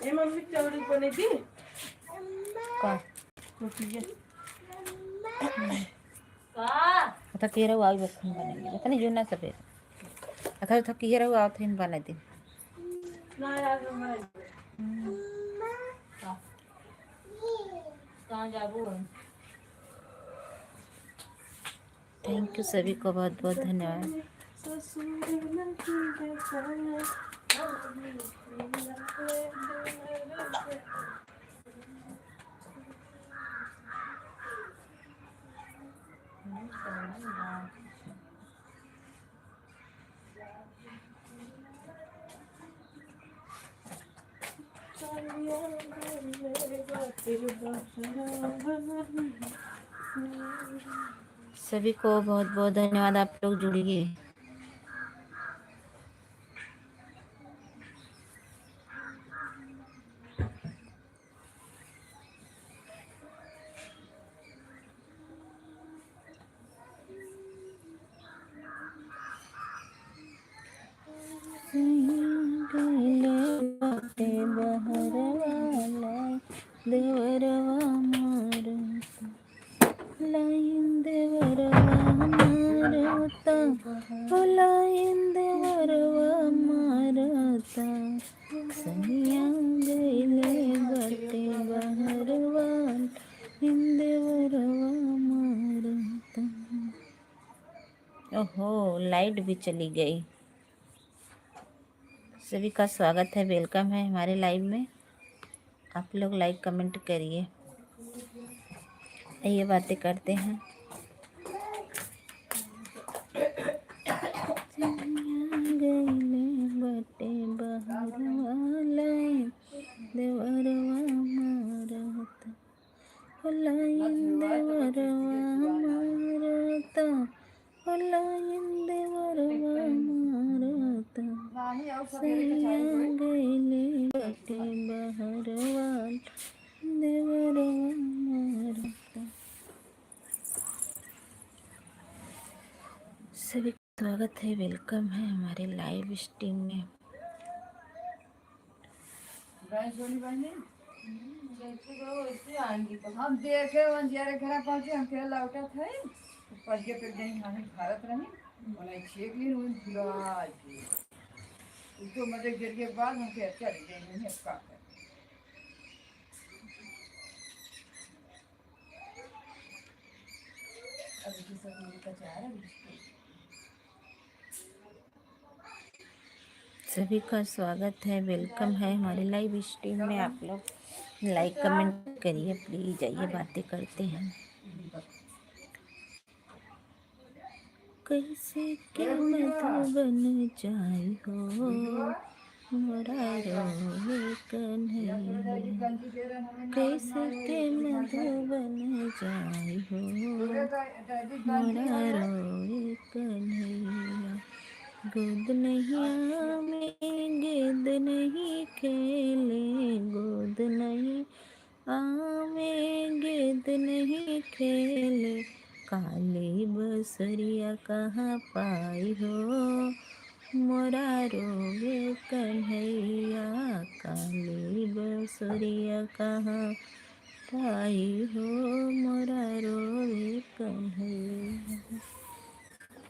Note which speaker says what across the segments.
Speaker 1: ए mummy चावल बने थी
Speaker 2: का आता केरा आवी बखन बनेंगे पता नहीं जो ना सफेद आता था केरा आव थे बने दिन
Speaker 1: ना यार मैं
Speaker 2: कहाँ जाबू। थैंक यू सभी को बहुत बहुत धन्यवाद। सभी को बहुत बहुत धन्यवाद आप लोग जुड़िए। देवरवा मारता लाइन देवरवा मारता लाइन देवरवा मारता सनिया गईले बाटे बहरवा देवरवा मारता। ओहो लाइट भी चली गई। सभी का स्वागत है, वेलकम है हमारे लाइव में। आप लोग लाइक कमेंट करिए, ये बातें करते हैं। बटे देवरवा मारता लाइन देवरवा मारता लाइन देवरवा मारता सैया गईले बटे बहरवा देवरवा मारता। सभी का स्वागत है, वेलकम है हमारे लाइव स्ट्रीम में।
Speaker 1: हम देखे वंजियारे घर पहुंचे हम तेल लौटा थे पजे पे नहीं हम भारत रही मलाई छेक ली उन फुलाज उसको मजे गिर के बाद हम के चल गए नहीं इसका अब इसे सब का चाह रहा है।
Speaker 2: सभी का स्वागत है, वेलकम है हमारे लाइव स्ट्रीम में। आप लोग लाइक कमेंट करिए प्लीज, आइए बातें करते हैं। कैसे के मधुबन जाई हो मोरा रोवे कन्हैया, कैसे के मधुबन जाई हो मोरा रोवे कन्हैया। गोद नहीं आमे गेंद नहीं खेले, गोद नहीं आमे गेंद नहीं खेले, काली बसरिया कहाँ पाई हो मोरा रोवे कन्हैया, काली बसरिया कहाँ पाई हो मोरा रोवे कन्हैया।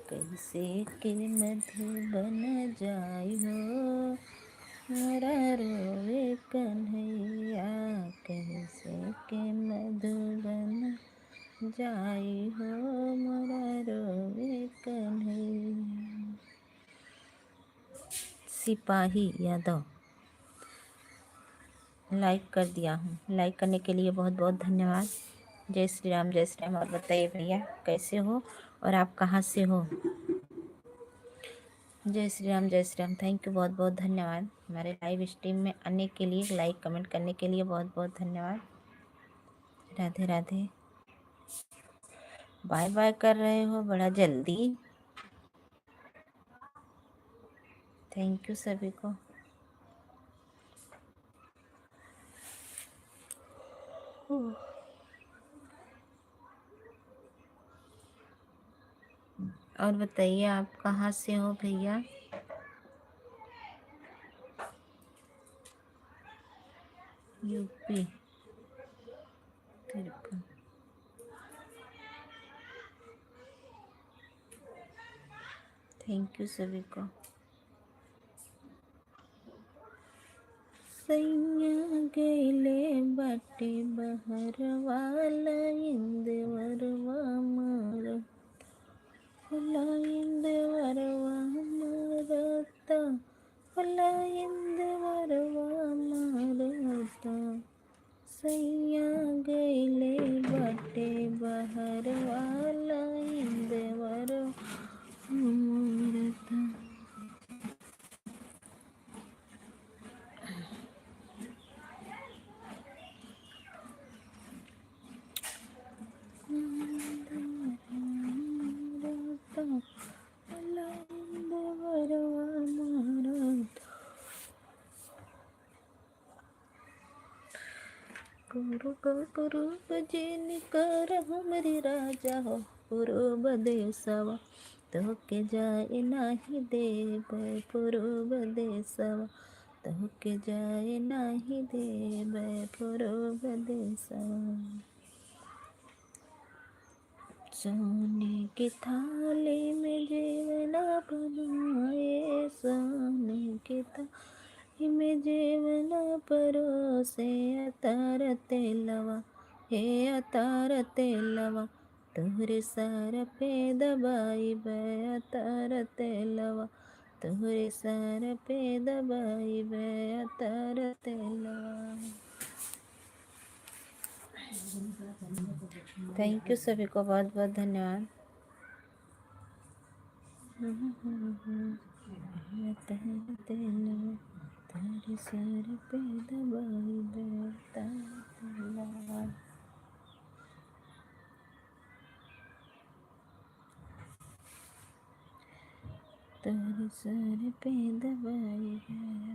Speaker 2: कैसे के मधुबन जाई हो मोरा रोवे कन्हैया, कैसे के मधुबन जाई हो मोरा रोवे कन्हैया। सिपाही यादव लाइक कर दिया हूँ, लाइक करने के लिए बहुत बहुत धन्यवाद। जय श्री राम जय श्री राम। और बताइए भैया कैसे हो और आप कहाँ से हो। जय श्री राम जय श्री राम। थैंक यू, बहुत बहुत धन्यवाद हमारे लाइव स्ट्रीम में आने के लिए, लाइक कमेंट करने के लिए बहुत बहुत धन्यवाद। राधे राधे। बाय बाय कर रहे हो बड़ा जल्दी। थैंक यू सभी को। और बताइए आप कहाँ से हो भैया। यूपी 53। थैंक यू सभी को। सैया गैले बाटे बहर वाला इंदवरवा मार होला इंदवरवा मारता होला इंदवरवा मारता सैया गैले बाटे बहर वाला इंदवरवा मारता। पूर्व जिनकर हमरे राजा हो पूर्व देशवा तो के जाए नाही देव पूर्व देशवा तो के जाए नाही देव पूर्व देशवा। सोने की थाली में जीवना बनाए सोने की थाली में जीवना परोसे अतार तेलवा हे अतार तेलवा तोहरे सार पे दबाई बे अतार तेलवा तोहरे सार पे दबाई बे अतार तेलवा। थैंक यू सभी को बहुत बहुत धन्यवाद। तारे सर पे दबाई बेटा तारे सर पे दबाई बेटा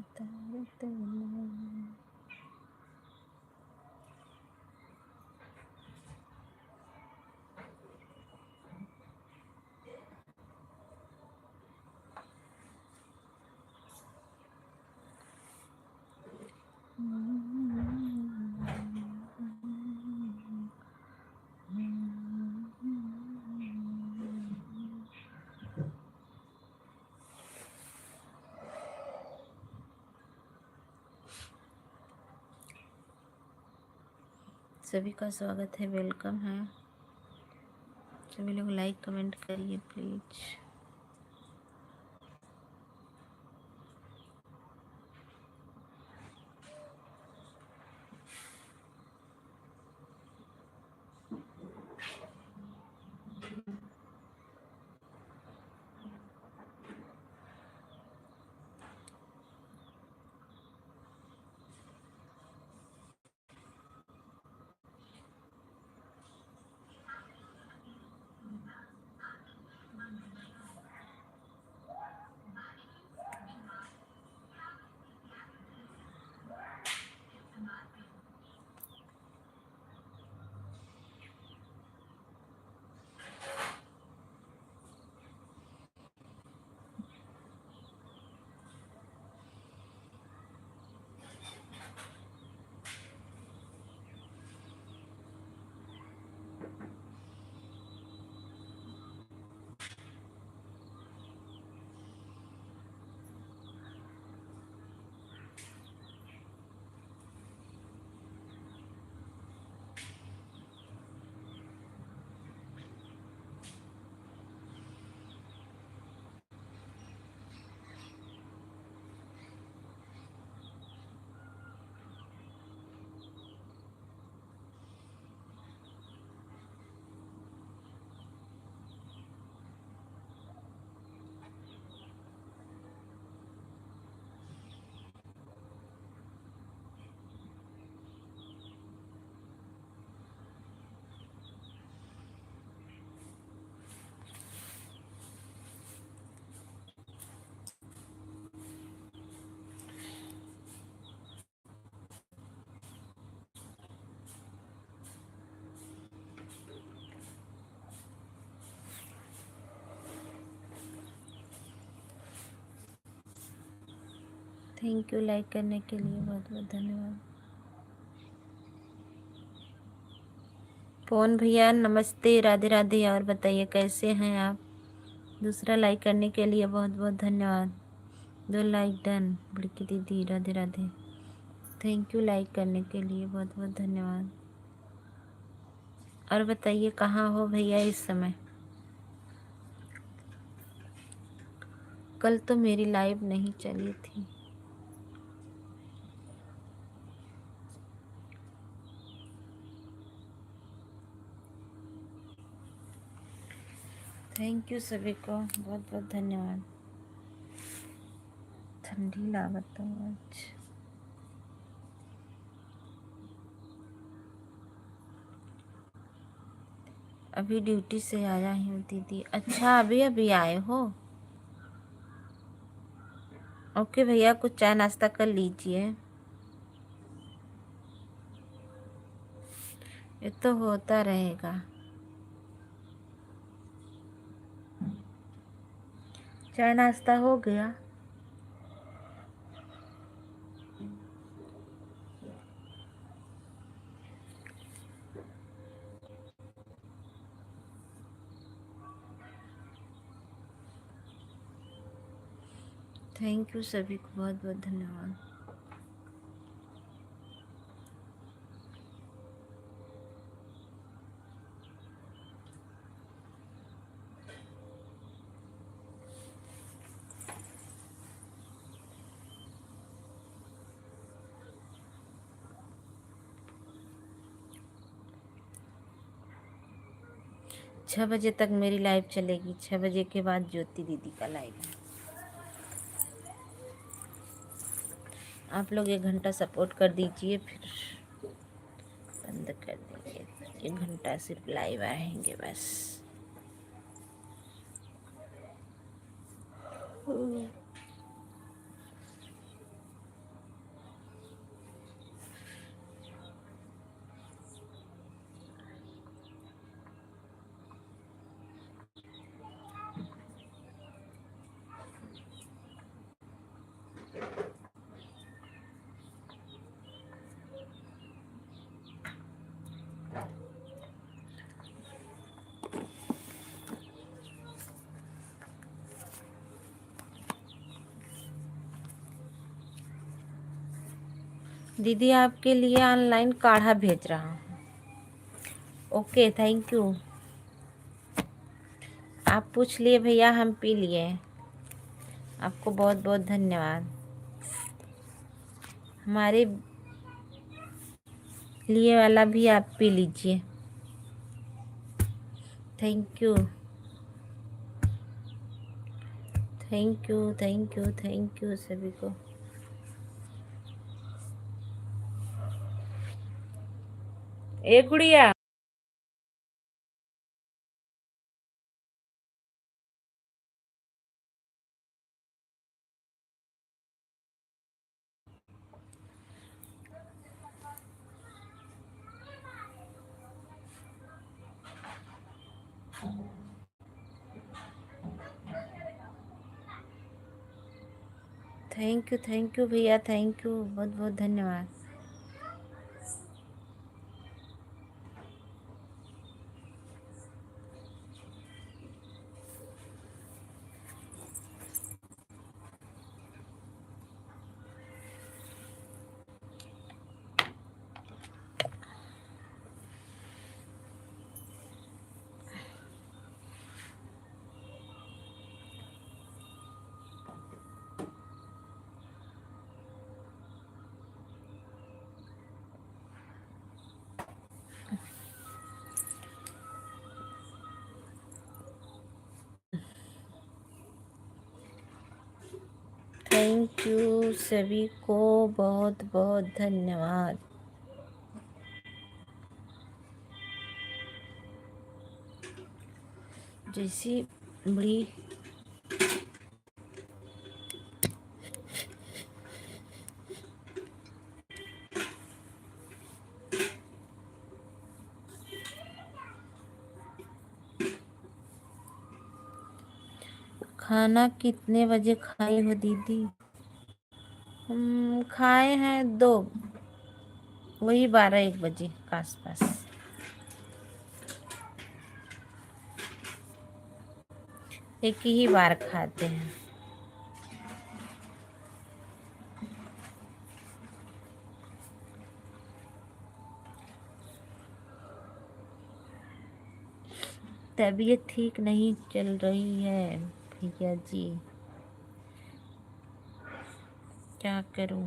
Speaker 2: सभी का स्वागत है, वेलकम है। सभी लोग लाइक कमेंट करिए प्लीज। थैंक यू लाइक करने के लिए बहुत बहुत धन्यवाद। पवन भैया नमस्ते, राधे राधे। और बताइए कैसे हैं आप? दूसरा लाइक करने के लिए बहुत बहुत धन्यवाद। 2 लाइक डन। बड़की दीदी Radhe Radhe, thank you like करने के लिए, बहुत बहुत धन्यवाद। और बताइए कहाँ हो भैया इस समय? कल तो मेरी लाइव नहीं चली थी। थैंक यू सभी को, बहुत बहुत धन्यवाद। ठंडी लागत आज। अभी ड्यूटी से आया हूँ दीदी। अच्छा अभी अभी आए हो? ओके भैया, कुछ चाय नाश्ता कर लीजिए। ये तो होता रहेगा। चाय नाश्ता हो गया? थैंक यू सभी को, बहुत बहुत धन्यवाद। छः बजे तक मेरी लाइव चलेगी। 6 बजे के बाद ज्योति दीदी का लाइव है। आप लोग 1 घंटा सपोर्ट कर दीजिए, फिर बंद कर दीजिए। 1 घंटा सिर्फ लाइव आएंगे बस। दीदी आपके लिए ऑनलाइन काढ़ा भेज रहा हूँ। Okay thank you. आप पूछ लिए भैया, हम पी लिए। आपको बहुत बहुत धन्यवाद। हमारे लिए वाला भी आप पी लीजिए। Thank you thank you thank you thank you सभी को। ए गुड़िया, थैंक यू भैया, थैंक यू, बहुत बहुत धन्यवाद। थैंक यू सभी को, बहुत बहुत धन्यवाद। जैसी बड़ी खाना कितने बजे खाई हो दीदी? हम खाए हैं 2, वही 12-1 बजे के आसपास। एक ही बार खाते हैं। तबीयत ठीक नहीं चल रही है भैया जी, क्या करूं।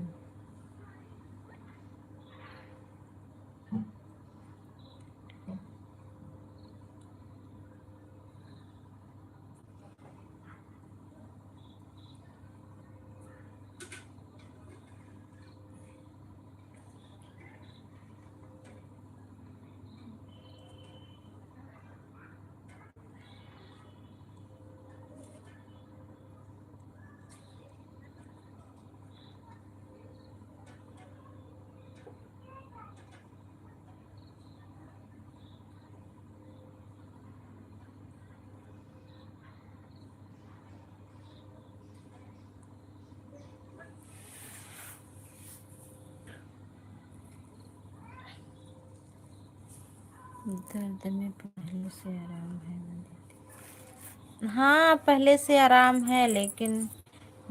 Speaker 2: दर्द में पहले से आराम है ना दीदी? हाँ, पहले से आराम है, लेकिन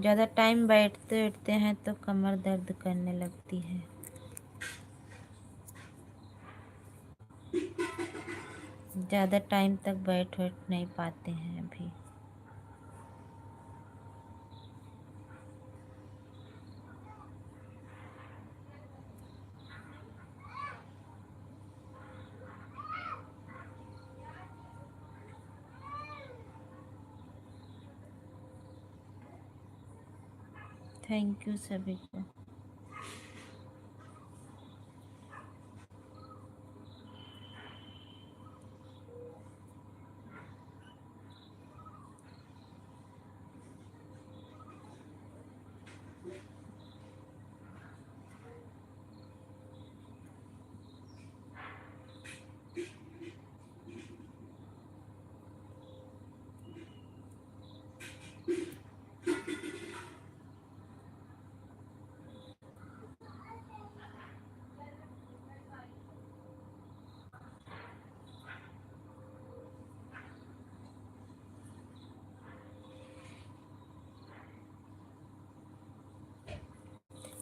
Speaker 2: ज़्यादा टाइम बैठते बैठते हैं तो कमर दर्द करने लगती है। ज़्यादा टाइम तक बैठ नहीं पाते हैं अभी। थैंक यू सभी को।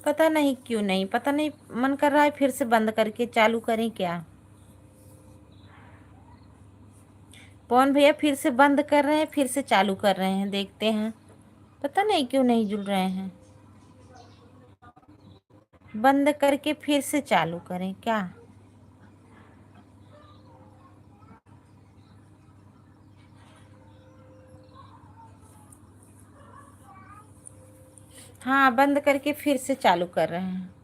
Speaker 2: पता नहीं क्यों नहीं, पता नहीं, मन कर रहा है फिर से बंद करके चालू करें क्या। पवन भैया फिर से बंद कर रहे हैं, फिर से चालू कर रहे हैं, देखते हैं। पता नहीं क्यों नहीं जुड़ रहे हैं। बंद करके फिर से चालू करें क्या। हाँ, बंद करके फिर से चालू कर रहे हैं।